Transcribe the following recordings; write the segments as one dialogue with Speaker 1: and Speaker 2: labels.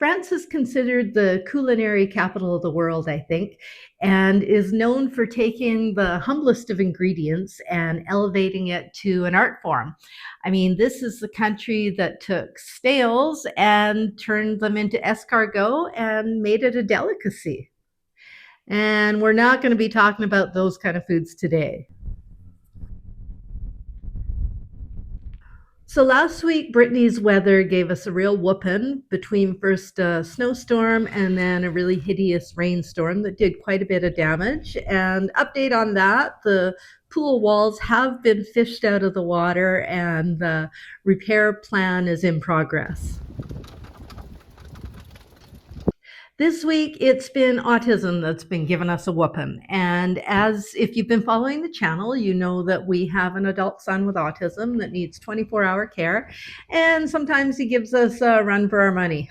Speaker 1: France is considered the culinary capital of the world, I think, and is known for taking the humblest of ingredients and elevating it to an art form. I mean, this is the country that took snails and turned them into escargot and made it a delicacy. And we're not going to be talking about those kind of foods today. So last week, Brittany's weather gave us a real whooping between first a snowstorm and then a really hideous rainstorm that did quite a bit of damage. And update on that, the pool walls have been fished out of the water and the repair plan is in progress. This week, it's been autism that's been giving us a whooping. And as if you've been following the channel, you know that we have an adult son with autism that needs 24-hour care. And sometimes he gives us a run for our money.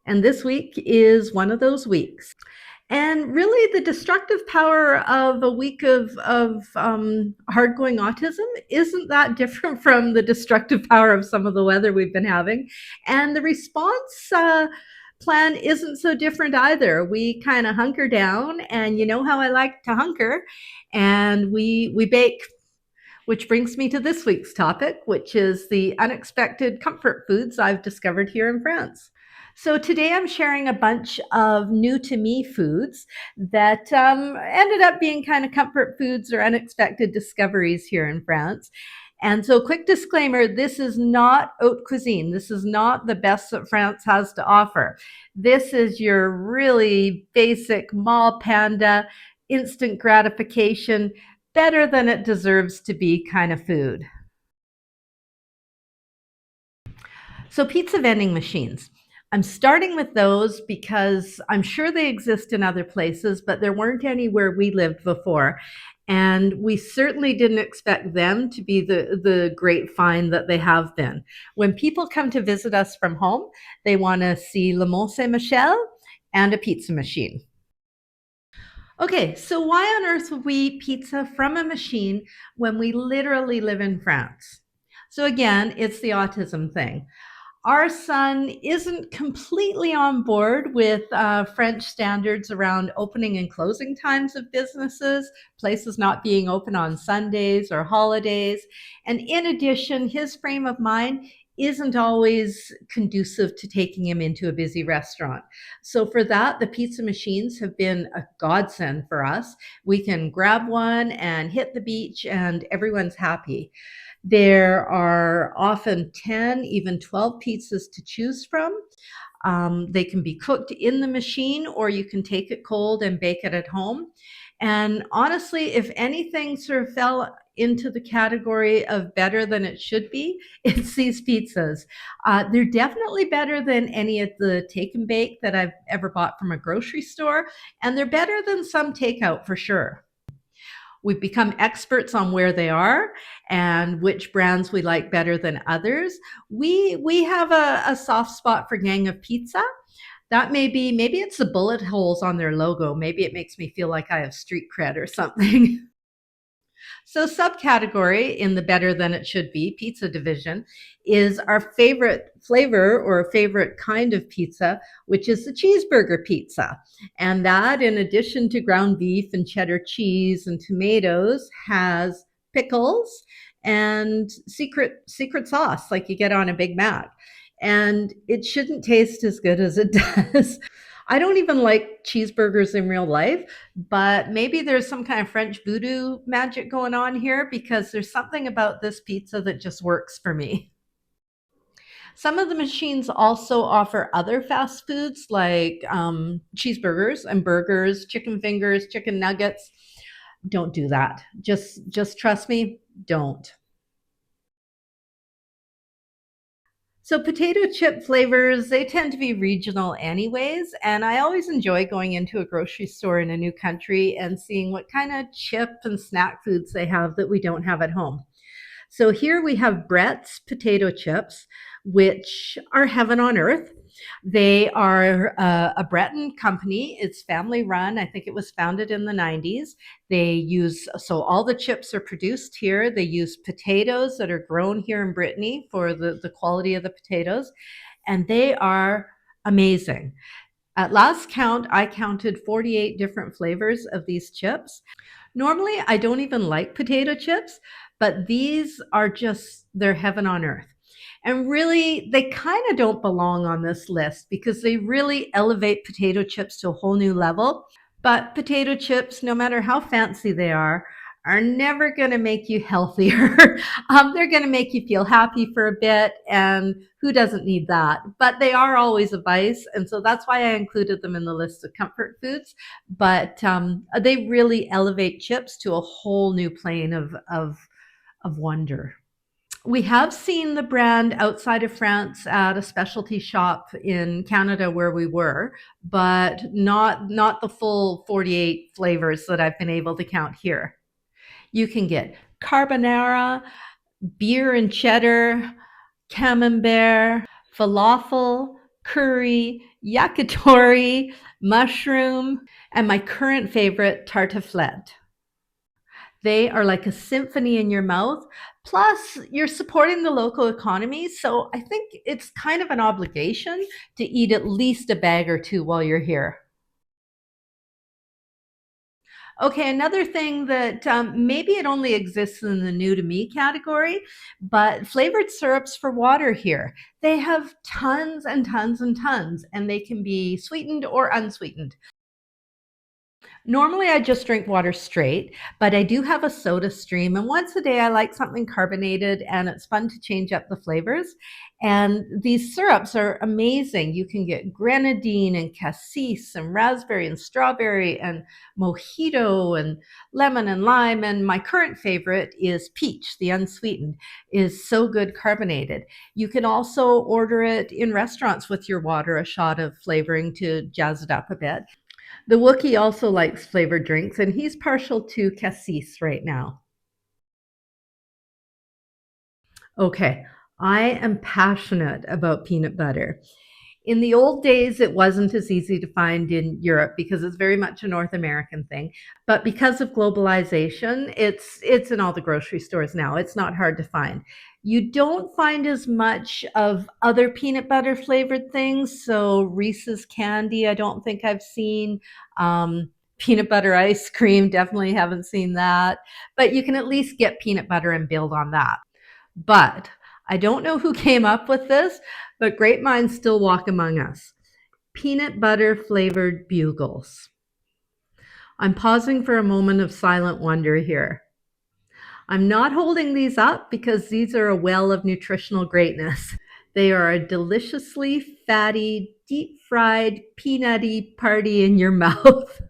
Speaker 1: And this week is one of those weeks. And really, the destructive power of a week of hard-going autism isn't that different from the destructive power of some of the weather we've been having. And the response plan isn't so different either. We kind of hunker down, and you know how I like to hunker, and we bake. Which brings me to this week's topic, which is the unexpected comfort foods I've discovered here in France. So today I'm sharing a bunch of new to me foods that ended up being kind of comfort foods or unexpected discoveries here in France. And so, quick disclaimer, this is not haute cuisine. This is not the best that France has to offer. This is your really basic mall panda, instant gratification, better than it deserves to be kind of food. So, pizza vending machines. I'm starting with those because I'm sure they exist in other places, but there weren't any where we lived before. And we certainly didn't expect them to be the great find that they have been. When people come to visit us from home, they want to see Le Mont Saint Michel and a pizza machine. Okay, so why on earth would we eat pizza from a machine when we literally live in France? So again, it's the autism thing. Our son isn't completely on board with French standards around opening and closing times of businesses, places not being open on Sundays or holidays. And in addition, his frame of mind isn't always conducive to taking him into a busy restaurant. So for that, the pizza machines have been a godsend for us. We can grab one and hit the beach and everyone's happy. There are often 10, even 12 pizzas to choose from. They can be cooked in the machine or you can take it cold and bake it at home. And honestly, if anything sort of fell into the category of better than it should be, it's these pizzas. They're definitely better than any of the take and bake that I've ever bought from a grocery store, and they're better than some takeout for sure. We've become experts on where they are and which brands we like better than others. We have a soft spot for Gang of Pizza. That may be, maybe it's the bullet holes on their logo. Maybe it makes me feel like I have street cred or something. So, subcategory in the better than it should be pizza division is our favorite flavor or favorite kind of pizza, which is the cheeseburger pizza. And that, in addition to ground beef and cheddar cheese and tomatoes, has pickles and secret sauce like you get on a Big Mac. And it shouldn't taste as good as it does. I don't even like cheeseburgers in real life, but maybe there's some kind of French voodoo magic going on here because there's something about this pizza that just works for me. Some of the machines also offer other fast foods like cheeseburgers and burgers, chicken fingers, chicken nuggets. Don't do that. Just trust me, don't. So potato chip flavors, they tend to be regional anyways, and I always enjoy going into a grocery store in a new country and seeing what kind of chip and snack foods they have that we don't have at home. So here we have Brett's potato chips, which are heaven on earth. They are a Breton company. It's family run. I think it was founded in the 90s. They use, so all the chips are produced here. They use potatoes that are grown here in Brittany for the quality of the potatoes. And they are Amazing. At last count, I counted 48 different flavors of these chips. Normally, I don't even like potato chips, but these are just, they're heaven on earth. And really, they kind of don't belong on this list because they really elevate potato chips to a whole new level. But potato chips, no matter how fancy they are never going to make you healthier. They're going to make you feel happy for a bit, and who doesn't need that? But they are always a vice, and so that's why I included them in the list of comfort foods. But they really elevate chips to a whole new plane of wonder. We have seen the brand outside of France at a specialty shop in Canada where we were, but not the full 48 flavors that I've been able to count here. You can get carbonara, beer and cheddar, camembert, falafel, curry, yakitori, mushroom, and my current favorite, tartiflette. They are like a symphony in your mouth. Plus, you're supporting the local economy. So I think it's kind of an obligation to eat at least a bag or two while you're here. Okay, another thing that maybe it only exists in the new to me category, but flavored syrups for water here. They have tons and tons and tons, and they can be sweetened or unsweetened. Normally, I just drink water straight, but I do have a soda stream. And once a day, I like something carbonated, and it's fun to change up the flavors. And these syrups are amazing. You can get grenadine and cassis and raspberry and strawberry and mojito and lemon and lime. And my current favorite is peach, the unsweetened, is so good carbonated. You can also order it in restaurants with your water, a shot of flavoring to jazz it up a bit. The Wookiee also likes flavored drinks, and he's partial to cassis right now. Okay, I am passionate about peanut butter. In the old days, it wasn't as easy to find in Europe because it's very much a North American thing. But because of globalization, it's in all the grocery stores now. It's not hard to find. You don't find as much of other peanut butter flavored things. So Reese's candy, I don't think I've seen. Peanut butter ice cream, definitely haven't seen that. But you can at least get peanut butter and build on that. But I don't know who came up with this, but great minds still walk among us. Peanut butter flavored bugles. I'm pausing for a moment of silent wonder here. I'm not holding these up because these are a well of nutritional greatness. They are a deliciously fatty, deep fried, peanutty party in your mouth.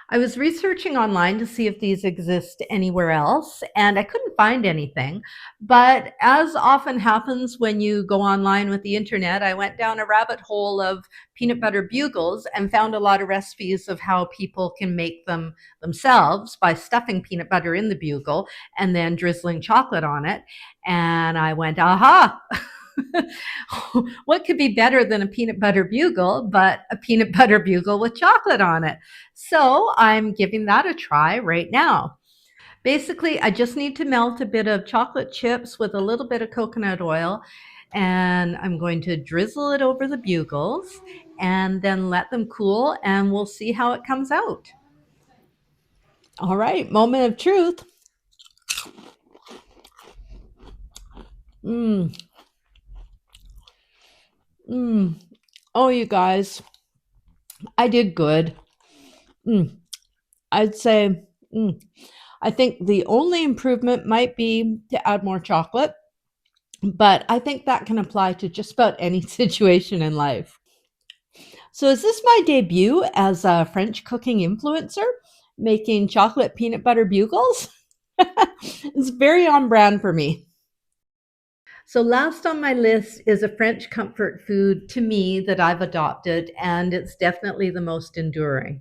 Speaker 1: I was researching online to see if these exist anywhere else, and I couldn't find anything. But as often happens when you go online with the internet, I went down a rabbit hole of peanut butter bugles and found a lot of recipes of how people can make them themselves by stuffing peanut butter in the bugle and then drizzling chocolate on it. And I went, aha! What could be better than a peanut butter bugle, but a peanut butter bugle with chocolate on it? So I'm giving that a try right now. Basically, I just need to melt a bit of chocolate chips with a little bit of coconut oil, and I'm going to drizzle it over the bugles and then let them cool, and we'll see how it comes out. All right, moment of truth. Mmm, mmm. Oh, you guys, I did good. Mm, I'd say, I think the only improvement might be to add more chocolate, but I think that can apply to just about any situation in life. So, is this my debut as a French cooking influencer, making chocolate peanut butter bugles? It's very on brand for me. So, last on my list is a French comfort food to me that I've adopted, and it's definitely the most enduring.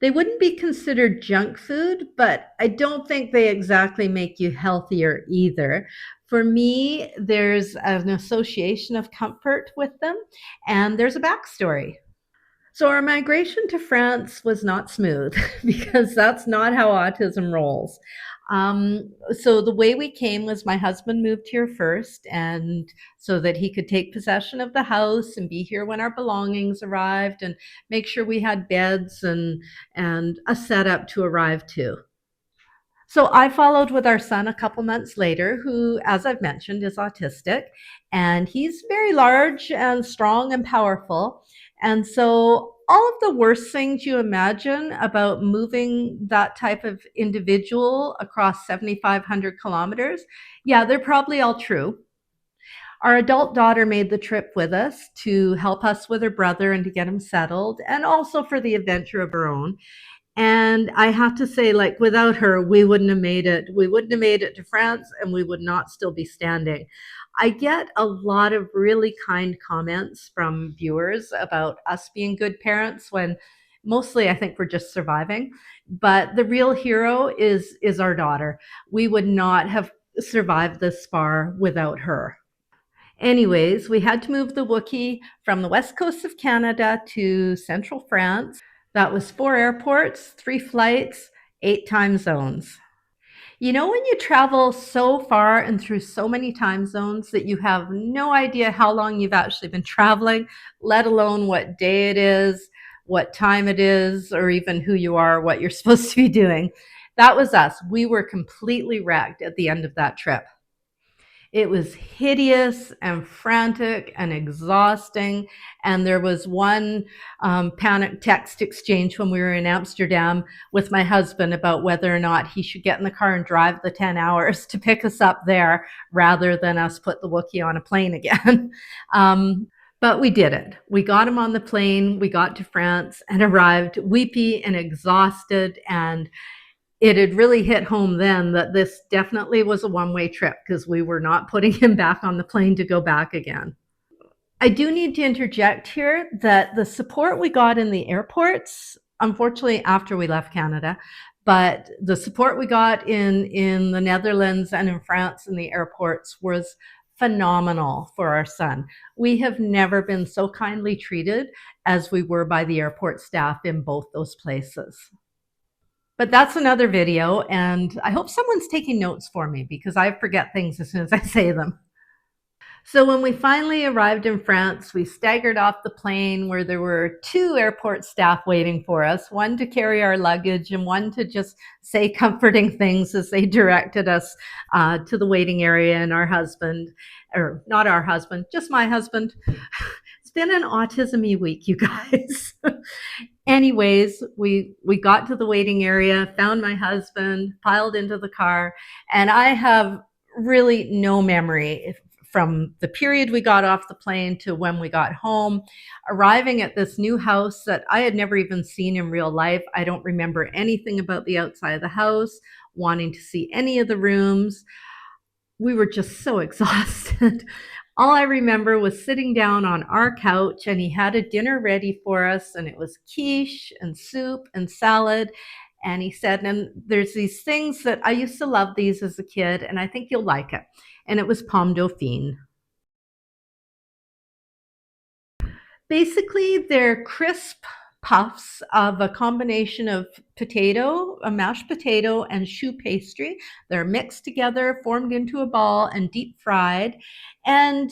Speaker 1: They wouldn't be considered junk food, but I don't think they exactly make you healthier either. For me, there's an association of comfort with them, and there's a backstory. So, our migration to France was not smooth because that's not how autism rolls. So the way we came was my husband moved here first, and so that he could take possession of the house and be here when our belongings arrived, and make sure we had beds and a setup to arrive to. So I followed with our son a couple months later, who, as I've mentioned, is autistic, and he's very large and strong and powerful. And so all of the worst things you imagine about moving that type of individual across 7,500 kilometers, yeah, they're probably all true. Our adult daughter made the trip with us to help us with her brother and to get him settled, and also for the adventure of her own. And I have to say, like, without her, we wouldn't have made it. We wouldn't have made it to France, and we would not still be standing. I get a lot of really kind comments from viewers about us being good parents when mostly I think we're just surviving. But the real hero is our daughter. We would not have survived this far without her. Anyways, we had to move the Wookiee from the west coast of Canada to central France. That was 4 airports, 3 flights, 8 time zones. You know, when you travel so far and through so many time zones that you have no idea how long you've actually been traveling, let alone what day it is, what time it is, or even who you are, what you're supposed to be doing. That was us. We were completely wrecked at the end of that trip. It was hideous and frantic and exhausting. And there was one panic text exchange when we were in Amsterdam with my husband about whether or not he should get in the car and drive the 10 hours to pick us up there rather than us put the Wookiee on a plane again. But we did it. We got him on the plane. We got to France and arrived weepy and exhausted, and it had really hit home then that this definitely was a one-way trip because we were not putting him back on the plane to go back again. I do need to interject here that the support we got in the airports, unfortunately, after we left Canada, but the support we got in the Netherlands and in France in the airports was phenomenal for our son. We have never been so kindly treated as we were by the airport staff in both those places. But that's another video, and I hope someone's taking notes for me because I forget things as soon as I say them. So when we finally arrived in France, we staggered off the plane where there were 2 airport staff waiting for us, one to carry our luggage and one to just say comforting things as they directed us to the waiting area. And our husband, or not our husband, just my husband. It's been an autism-y week, you guys. Anyways, we got to the waiting area, found my husband, piled into the car, and I have really no memory from the period we got off the plane to when we got home, arriving at this new house that I had never even seen in real life. I don't remember anything about the outside of the house, wanting to see any of the rooms. We were just so exhausted. All I remember was sitting down on our couch, and he had a dinner ready for us, and it was quiche and soup and salad. And he said, and there's these things that I used to love these as a kid, and I think you'll like it. And it was pomme dauphine. Basically, they're crisp puffs of a combination of potato, a mashed potato, and choux pastry. They're mixed together, formed into a ball, and deep fried. And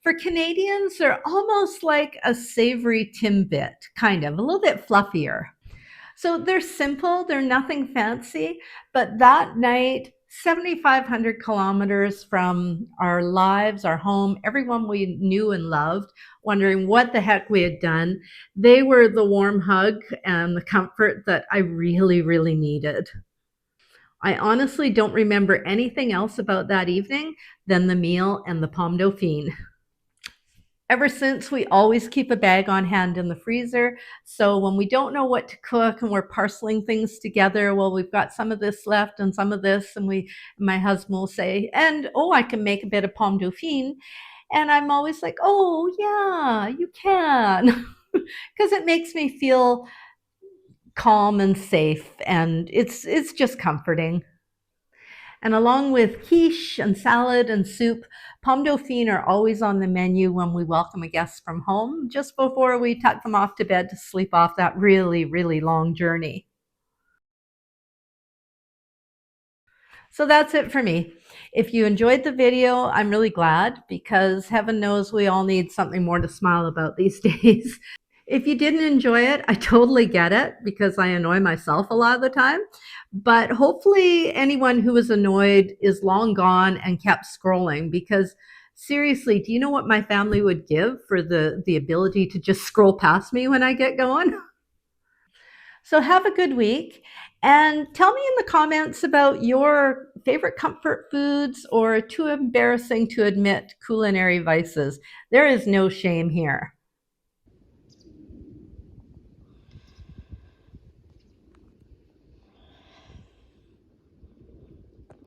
Speaker 1: for Canadians, they're almost like a savory Timbit, kind of, a little bit fluffier. So they're simple, they're nothing fancy, but that night, 7,500 kilometers from our lives, our home, everyone we knew and loved, wondering what the heck we had done, they were the warm hug and the comfort that I really, really needed. I honestly don't remember anything else about that evening than the meal and the pomme dauphine. Ever since, we always keep a bag on hand in the freezer. So when we don't know what to cook and we're parceling things together, well, we've got some of this left and some of this, and my husband will say, and oh, I can make a bit of pomme dauphine. And I'm always like, oh, yeah, you can. Because it makes me feel calm and safe, and it's just comforting. And along with quiche and salad and soup, pomme dauphine are always on the menu when we welcome a guest from home, just before we tuck them off to bed to sleep off that really, really long journey. So that's it for me. If you enjoyed the video, I'm really glad because heaven knows we all need something more to smile about these days. If you didn't enjoy it, I totally get it because I annoy myself a lot of the time. But hopefully, anyone who was annoyed is long gone and kept scrolling because seriously, do you know what my family would give for the ability to just scroll past me when I get going? So have a good week and tell me in the comments about your favorite comfort foods or too embarrassing to admit culinary vices. There is no shame here.